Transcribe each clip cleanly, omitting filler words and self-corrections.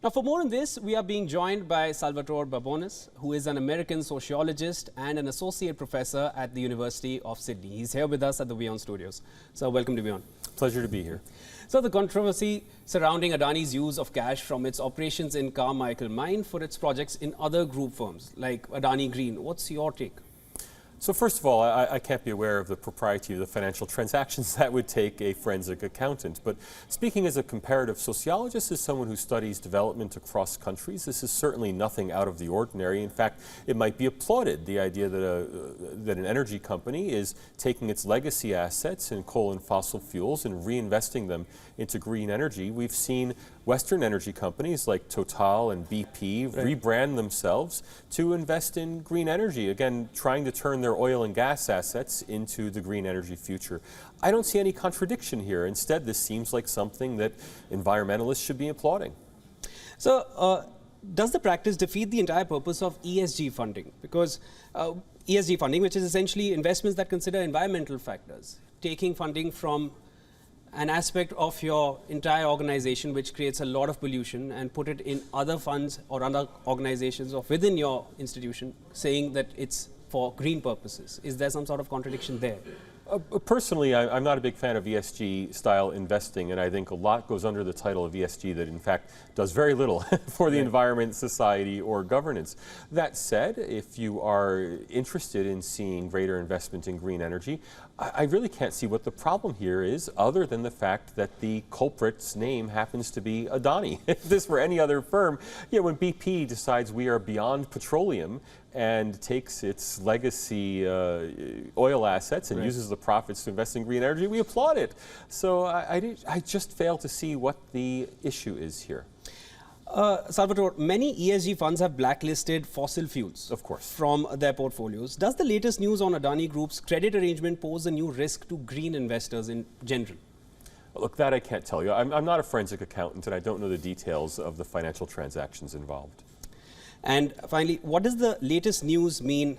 Now, for more on this, we are being joined by Salvatore Babones, who is an American sociologist and an associate professor at the University of Sydney. He's here with us at the WION studios. So, welcome to WION. Pleasure to be here. So, the controversy surrounding Adani's use of cash from its operations in Carmichael mine for its projects in other group firms like Adani Green. What's your take? So first of all, I can't be aware of the propriety of the financial transactions. That would take a forensic accountant. But speaking as a comparative sociologist, as someone who studies development across countries, this is certainly nothing out of the ordinary. In fact, it might be applauded, the idea that an energy company is taking its legacy assets in coal and fossil fuels and reinvesting them into green energy. We've seen Western energy companies like Total and BP rebrand themselves to invest in green energy, again, trying to turn their oil and gas assets into the green energy future. I don't see any contradiction here. Instead, this seems like something that environmentalists should be applauding. So, does the practice defeat the entire purpose of ESG funding? Because ESG funding, which is essentially investments that consider environmental factors, taking funding from an aspect of your entire organization which creates a lot of pollution and put it in other funds or other organizations or within your institution, saying that it's for green purposes. Is there some sort of contradiction there? Personally, I'm not a big fan of ESG style investing, and I think a lot goes under the title of ESG that in fact does very little for the environment, society, or governance. That said, if you are interested in seeing greater investment in green energy, I really can't see what the problem here is other than the fact that the culprit's name happens to be Adani. If this were any other firm, when BP decides we are beyond petroleum and takes its legacy oil assets and uses the profits to invest in green energy, we applaud it. So I just fail to see what the issue is here. Salvatore, many ESG funds have blacklisted fossil fuels, of course, from their portfolios. Does the latest news on Adani Group's credit arrangement pose a new risk to green investors in general? Look, that I can't tell you. I'm not a forensic accountant, and I don't know the details of the financial transactions involved. And finally, what does the latest news mean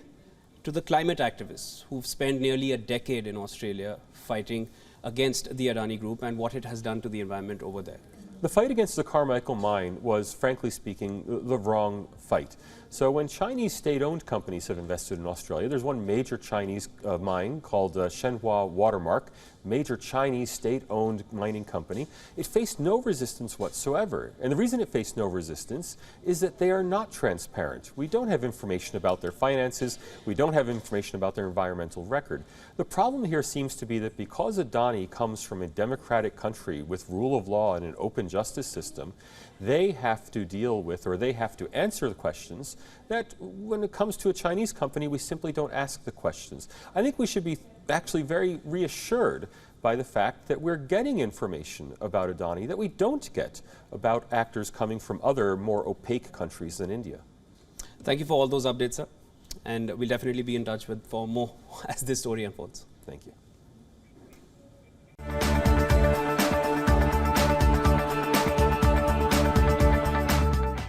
to the climate activists who've spent nearly a decade in Australia fighting against the Adani Group and what it has done to the environment over there? The fight against the Carmichael mine was, frankly speaking, the wrong fight. So when Chinese state-owned companies have invested in Australia, there's one major Chinese mine called Shenhua Watermark, major Chinese state-owned mining company. It faced no resistance whatsoever. And the reason it faced no resistance is that they are not transparent. We don't have information about their finances. We don't have information about their environmental record. The problem here seems to be that because Adani comes from a democratic country with rule of law and an open justice system, they have to deal with, or they have to answer the questions that when it comes to a Chinese company, we simply don't ask the questions. I think we should be actually very reassured by the fact that we're getting information about Adani that we don't get about actors coming from other more opaque countries than India. Thank you for all those updates, sir. And we'll definitely be in touch for more as this story unfolds. Thank you.